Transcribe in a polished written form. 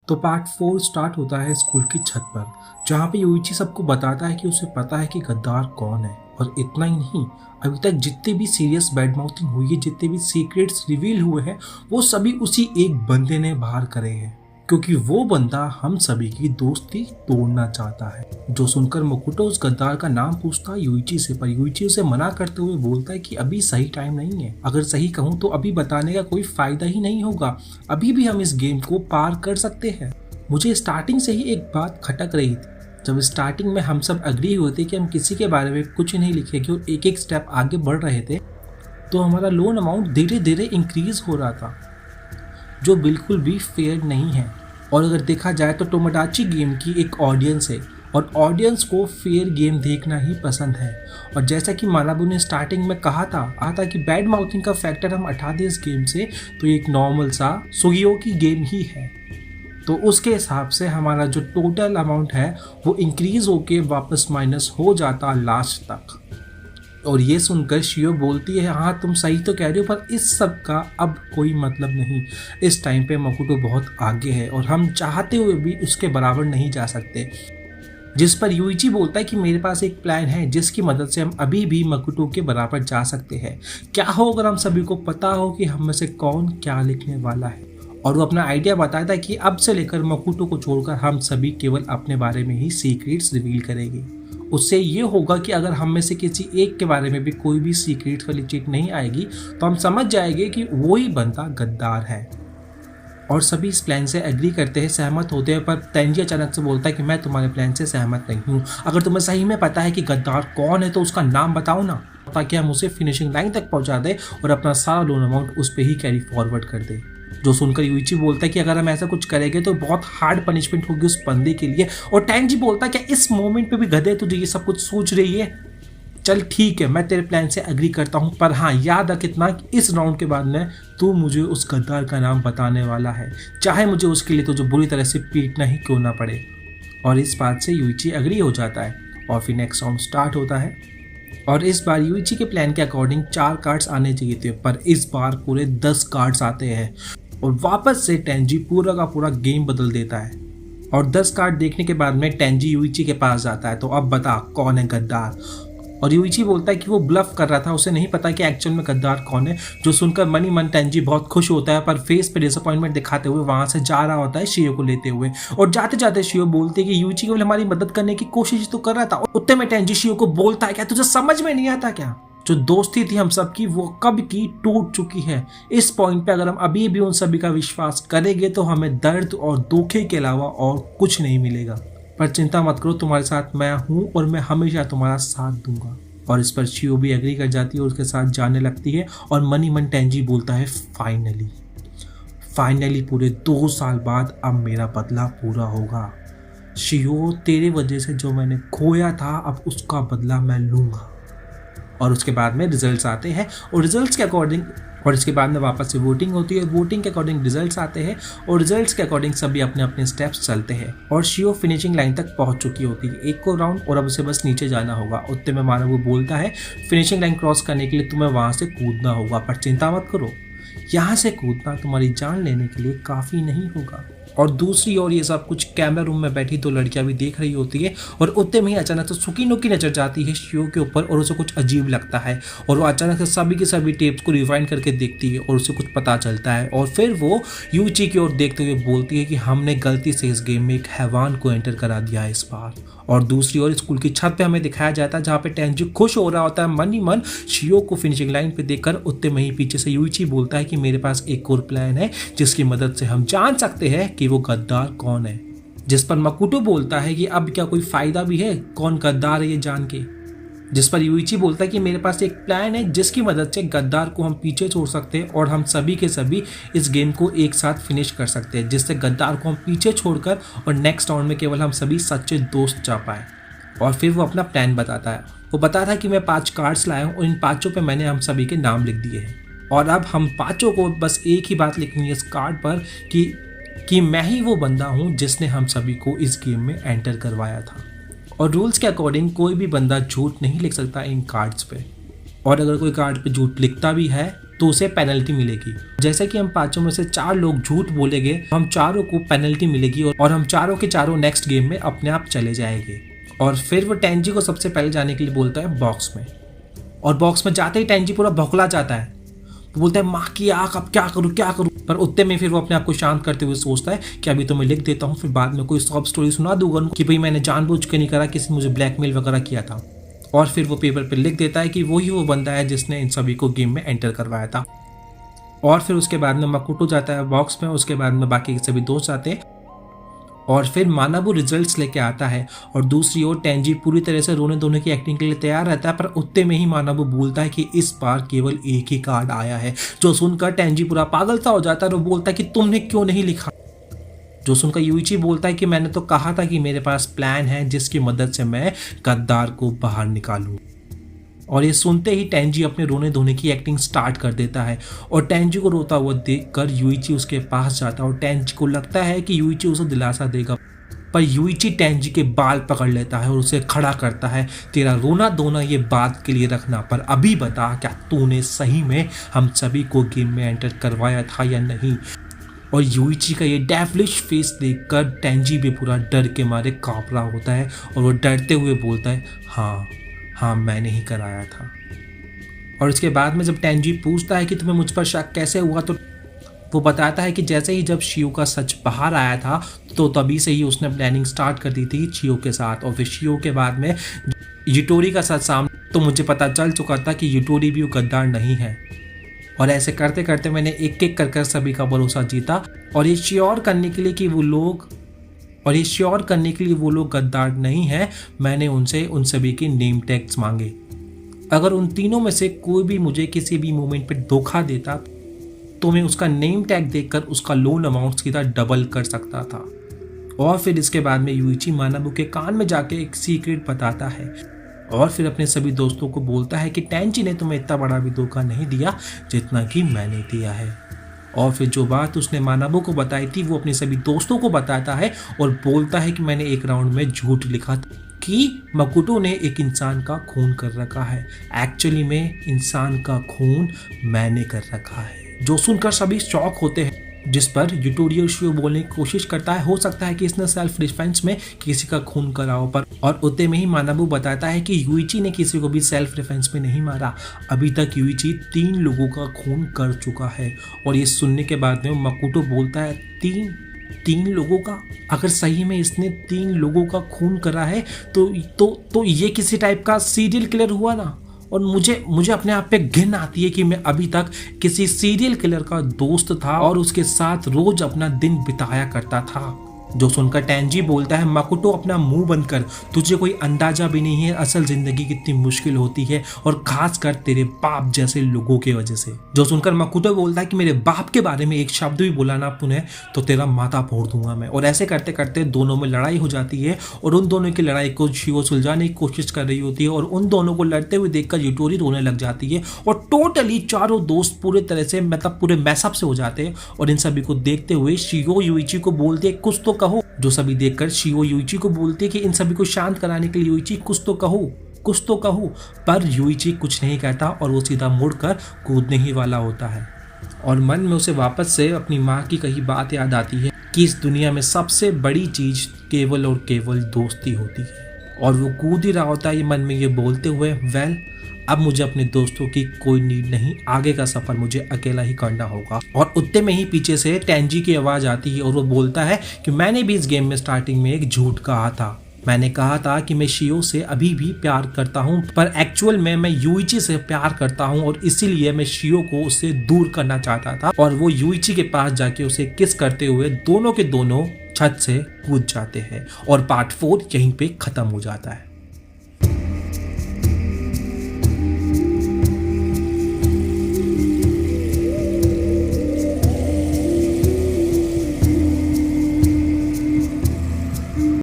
तो part 4 start होता है स्कूल की छत पर, जहाँ पे यूइची सबको बताता है कि उसे पता है कि गद्दार कौन है। और इतना ही नहीं, अभी तक जितनी भी सीरियस बैड माउथिंग हुई है, जितने भी सीक्रेट्स रिवील हुए हैं, वो सभी उसी एक बंदे ने बाहर करे हैं, क्योंकि वो बंदा हम सभी की दोस्ती तोड़ना चाहता है। जो सुनकर मकुटो उस गद्दार का नाम पूछता है यूइची से, पर यूइची उसे मना करते हुए बोलता है कि अभी सही टाइम नहीं है। अगर सही कहूँ तो अभी बताने का कोई फायदा ही नहीं होगा, अभी भी हम इस गेम को पार कर सकते हैं। मुझे स्टार्टिंग से ही एक बात खटक रही थी। जब स्टार्टिंग में हम सब अग्री हुए थे कि हम किसी के बारे में कुछ नहीं लिखेंगे और एक एक स्टेप आगे बढ़ रहे थे, तो हमारा लोन अमाउंट धीरे धीरे इंक्रीज हो रहा था, जो बिल्कुल भी फेयर नहीं है। और अगर देखा जाए तो टोमोडाची गेम की एक ऑडियंस है और ऑडियंस को फेयर गेम देखना ही पसंद है। और जैसा कि मालाबू ने स्टार्टिंग में कहा था कि बैड माउथिंग का फैक्टर हम हटा दें इस गेम से, तो एक नॉर्मल सा सुगियो की गेम ही है। तो उसके हिसाब से हमारा जो टोटल अमाउंट है वो इंक्रीज होके वापस माइनस हो जाता लास्ट तक। और ये सुनकर शियो बोलती है, हाँ तुम सही तो कह रही हो, पर इस सब का अब कोई मतलब नहीं। इस टाइम पे मकुटो बहुत आगे है और हम चाहते हुए भी उसके बराबर नहीं जा सकते। जिस पर यूइची बोलता है कि मेरे पास एक प्लान है जिसकी मदद से हम अभी भी मकुटो के बराबर जा सकते हैं। क्या हो अगर हम सभी को पता हो कि हम में से कौन क्या लिखने वाला है। और वो अपना आइडिया बताता है कि अब से लेकर मकुटो को छोड़कर हम सभी केवल अपने बारे में ही सीक्रेट्स रिवील करेंगे। उससे ये होगा कि अगर हम में से किसी एक के बारे में भी कोई भी सीक्रेट वाली चीज नहीं आएगी, तो हम समझ जाएंगे कि वो ही बंदा गद्दार है। और सभी इस प्लान से एग्री करते हैं, सहमत होते हैं, पर तेंजी अचानक से बोलता है कि मैं तुम्हारे प्लान से सहमत नहीं हूँ। अगर तुम्हें सही में पता है कि गद्दार कौन है तो उसका नाम बताओ ना, ताकि हम उसे फिनिशिंग लाइन तक पहुँचा दें और अपना सारा लोन अमाउंट उस पर ही कैरी फॉरवर्ड कर दें। जो सुनकर यूइची बोलता है कि अगर हम ऐसा कुछ करेंगे तो बहुत हार्ड पनिशमेंट होगी उस बंदे के लिए। और टेंजी बोलता है कि इस मोमेंट पे भी गधे तुझे ये सब कुछ सोच रही है। चल ठीक है, मैं तेरे प्लान से एग्री करता हूँ, पर हाँ याद रख इतना कि इस राउंड के बाद में तू मुझे उस गद्दार का नाम बताने वाला है, चाहे मुझे उसके लिए तुझे बुरी तरह से पीटना ही क्यों ना पड़े। और इस बात से यूइची एग्री हो जाता है और फिर नेक्स्ट राउंड स्टार्ट होता है। और इस बार यूइची के प्लान के अकॉर्डिंग 4 कार्ड्स आने चाहिए थे, पर इस बार पूरे 10 कार्ड्स आते हैं और वापस से टेंजी पूरा का पूरा गेम बदल देता है। और 10 कार्ड देखने के बाद में टेंजी यूइची के पास जाता है, तो अब बता कौन है गद्दार। और यूइची बोलता है कि वो ब्लफ कर रहा था, उसे नहीं पता कि एक्चुअल में गद्दार कौन है। जो सुनकर मनी मन टेंजी बहुत खुश होता है, पर फेस पे डिसअपॉइंटमेंट दिखाते हुए वहां से जा रहा होता है शियो को लेते हुए। और जाते जाते शियो बोलती है कि यूइची केवल हमारी मदद करने की कोशिश तो कर रहा था। उतने में टेंजी शियो को बोलता है, क्या तुझे समझ में नहीं आता क्या, जो दोस्ती थी हम सब की वो कब की टूट चुकी है। इस पॉइंट पे अगर हम अभी भी उन सभी का विश्वास करेंगे तो हमें दर्द और धोखे के अलावा और कुछ नहीं मिलेगा। पर चिंता मत करो, तुम्हारे साथ मैं हूँ और मैं हमेशा तुम्हारा साथ दूंगा। और इस पर शियो भी एग्री कर जाती है और उसके साथ जाने लगती है। और मनी मन टेंजी बोलता है, फाइनली पूरे 2 साल बाद अब मेरा बदला पूरा होगा। शियो, तेरे वजह से जो मैंने खोया था अब उसका बदला मैं लूंगा। और उसके बाद में रिजल्ट्स आते हैं और रिजल्ट्स के अकॉर्डिंग, और इसके बाद में वापस से वोटिंग होती है। वोटिंग के अकॉर्डिंग रिजल्ट्स आते हैं और रिजल्ट्स के अकॉर्डिंग सभी अपने अपने स्टेप्स चलते हैं। और शियो फिनिशिंग लाइन तक पहुंच चुकी होती है, एक को राउंड और अब उसे बस नीचे जाना होगा। उतने में मानव वो बोलता है, फिनिशिंग लाइन क्रॉस करने के लिए तुम्हें वहां से कूदना होगा, पर चिंता मत करो, यहाँ से कूदना तुम्हारी जान लेने के लिए काफ़ी नहीं होगा। और दूसरी ओर ये सब कुछ कैमरा रूम में बैठी 2 लड़कियां भी देख रही होती है। और उतने में ही अचानक से सुकीनो की नजर जाती है शियो के ऊपर और उसे कुछ अजीब लगता है। और वो अचानक से सभी के सभी टेप्स को रिवाइंड करके देखती है और उसे कुछ पता चलता है। और फिर वो यूची की ओर देखते हुए बोलती है कि हमने गलती से इस गेम में एक हैवान को एंटर करा दिया है इस बार। और दूसरी ओर स्कूल की छत पे हमें दिखाया जाता है, जहाँ पे टेंजी खुश हो रहा होता है मनी मन शियो को फिनिशिंग लाइन पे देखकर। उतने में ही पीछे से यूची बोलता है कि मेरे पास एक और प्लान है जिसकी मदद से हम जान सकते हैं कि वो गद्दार कौन है। जिस पर मकुटो बोलता है कि अब क्या कोई फायदा भी है कौन गद्दार है ये जान के। जिस पर यूइची बोलता है कि मेरे पास एक प्लान है जिसकी मदद से गद्दार को हम पीछे छोड़ सकते हैं और हम सभी के सभी इस गेम को एक साथ फिनिश कर सकते हैं, जिससे गद्दार को हम पीछे छोड़कर और नेक्स्ट राउंड में केवल हम सभी सच्चे दोस्त जा पाए। और फिर वो अपना प्लान बताता है। वो बताता है कि मैं 5 कार्ड्स लाया हूँ और इन 5 पे मैंने हम सभी के नाम लिख दिए हैं और अब हम 5 को बस एक ही बात लिखनी है इस कार्ड पर कि मैं ही वो बंदा हूँ जिसने हम सभी को इस गेम में एंटर करवाया था। और रूल्स के अकॉर्डिंग कोई भी बंदा झूठ नहीं लिख सकता इन कार्ड्स पे, और अगर कोई कार्ड पे झूठ लिखता भी है तो उसे पेनल्टी मिलेगी। जैसे कि हम पांचों में से 4 लोग झूठ बोलेंगे, हम चारों को पेनल्टी मिलेगी और हम चारों के चारों नेक्स्ट गेम में अपने आप चले जाएंगे। और फिर वो टेंजी को सबसे पहले जाने के लिए बोलता है बॉक्स में, और बॉक्स में जाते ही टेंजी पूरा बौखला जाता है। वो बोलता है माँ की आँख, अब क्या करूँ। पर उतने में फिर वो अपने आप को शांत करते हुए सोचता है कि अभी तो मैं लिख देता हूँ, फिर बाद में कोई सॉब स्टोरी सुना दूंगा कि भाई मैंने जानबूझ के नहीं करा, किसी मुझे ब्लैकमेल वगैरह किया था। और फिर वो पेपर पे लिख देता है कि वही वो बंदा है जिसने इन सभी को गेम में एंटर करवाया था। और फिर उसके बाद में मकुटो जाता है बॉक्स में, उसके बाद में बाकी के सभी दोस्त आते हैं और फिर मानाबू रिजल्ट्स लेके आता है। और दूसरी ओर टेंजी पूरी तरह से रोने धोने की एक्टिंग के लिए तैयार रहता है, पर उतने में ही मानाबू बोलता है कि इस बार केवल एक ही कार्ड आया है। जो सुनकर टेंजी पूरा पागल सा हो जाता है और बोलता है कि तुमने क्यों नहीं लिखा। जो सुनकर यूइची बोलता है कि मैंने तो कहा था कि मेरे पास प्लान है जिसकी मदद से मैं गद्दार को बाहर निकालूं। और ये सुनते ही टेंजी अपने रोने धोने की एक्टिंग स्टार्ट कर देता है। और टेंजी को रोता हुआ देखकर यूइची उसके पास जाता है और टेंजी को लगता है कि यूइची उसे दिलासा देगा, पर यूइची टेंजी के बाल पकड़ लेता है और उसे खड़ा करता है। तेरा रोना धोना ये बात के लिए रखना, पर अभी बता क्या तूने सही में हम सभी को गेम में एंटर करवाया था या नहीं। और यूइची का ये डेविलिश फेस देखकर टेंजी भी पूरा डर के मारे कांप रहा होता है और वो डरते हुए बोलता है हाँ मैंने ही कराया था। और उसके बाद में जब टेंजी पूछता है कि तुम्हें मुझ पर शक कैसे हुआ, तो वो बताता है कि जैसे ही जब शियो का सच बाहर आया था तो तभी से ही उसने प्लानिंग स्टार्ट कर दी थी शियो के साथ। और फिर शियो के बाद में यूटोरी का सच सामने, तो मुझे पता चल चुका था कि यूटोरी भी गद्दार नहीं है। और ऐसे करते करते मैंने एक एक कर सभी का भरोसा जीता और ये श्योर करने के लिए कि वो लोग गद्दार नहीं हैं, मैंने उनसे उन सभी के नेम टैग्स मांगे। अगर उन तीनों में से कोई भी मुझे किसी भी मोमेंट पे धोखा देता तो मैं उसका नेम टैग देखकर उसका लोन अमाउंट सीधा डबल कर सकता था। और फिर इसके बाद में यूइची मानाबू के कान में जाके एक सीक्रेट बताता है और फिर अपने सभी दोस्तों को बोलता है कि टेंजी ने तुम्हें इतना बड़ा भी धोखा नहीं दिया जितना कि मैंने दिया है। और फिर जो बात उसने मानाबू को बताई थी वो अपने सभी दोस्तों को बताता है और बोलता है कि मैंने एक राउंड में झूठ लिखा था कि मकुटो ने एक इंसान का खून कर रखा है। एक्चुअली में इंसान का खून मैंने कर रखा है। जो सुनकर सभी शॉक होते हैं, जिस पर यूटोरी शियो बोलने की कोशिश करता है हो सकता है कि इसने सेल्फ डिफेंस में किसी का खून करा हो, पर और उतने में ही मानाबू बताता है कि यूइची ने किसी को भी सेल्फ डिफेंस में नहीं मारा। अभी तक यूइची 3 लोगों का खून कर चुका है। और ये सुनने के बाद में मकुटो बोलता है 3 लोगों का? अगर सही में इसने 3 लोगों का खून करा है तो ये किसी टाइप का सीरियल किलर हुआ ना। और मुझे अपने आप पे घिन आती है कि मैं अभी तक किसी सीरियल किलर का दोस्त था और उसके साथ रोज अपना दिन बिताया करता था। जो सुनकर टेंजी बोलता है मकुटो अपना मुंह बंद कर, तुझे कोई अंदाजा भी नहीं है असल जिंदगी कितनी मुश्किल होती है, और खास कर तेरे बाप जैसे लोगों की वजह से। जो सुनकर मकुटो बोलता है कि मेरे बाप के बारे में एक शब्द भी बोला ना तूने तो तेरा माथा फोड़ दूंगा मैं। और ऐसे करते करते दोनों में लड़ाई हो जाती है और उन दोनों की लड़ाई को शियो सुलझाने की कोशिश कर रही होती है और उन दोनों को लड़ते हुए देखकर यूटोरी रोने लग जाती है और टोटली चारों दोस्त पूरे तरह से पूरे मैसअप से हो जाते हैं। और इन सभी को देखते हुए शियो यूइची को बोलते कुछ तो कहो। जो सभी देखकर शियो यूइची को बोलते कि इन सभी को शांत कराने के लिए यूइची कुछ तो कहो। पर यूइची कुछ नहीं कहता और वो सीधा मुड़कर कूदने ही वाला होता है। और मन में उसे वापस से अपनी माँ की कही बात याद आती है कि इस दुनिया में सबसे बड़ी चीज केवल और केवल दोस्ती होती है। और वो कूद ही रहा होता है ये मन में ये बोलते हुए, वेल अब मुझे अपने दोस्तों की कोई नीड नहीं, आगे का सफर मुझे अकेला ही करना होगा। और उतने में ही पीछे से टेंजी की आवाज आती है और वो बोलता है कि मैंने भी इस गेम में स्टार्टिंग में एक झूठ कहा था। मैंने कहा था कि मैं शियो से अभी भी प्यार करता हूँ, पर एक्चुअल में मैं यूइची से प्यार करता हूँ और इसीलिए मैं शियो को उससे दूर करना चाहता था। और वो यूइची के पास जाके उसे किस करते हुए दोनों के दोनों छत से कूद जाते हैं और पार्ट 4 यहीं पे खत्म हो जाता है।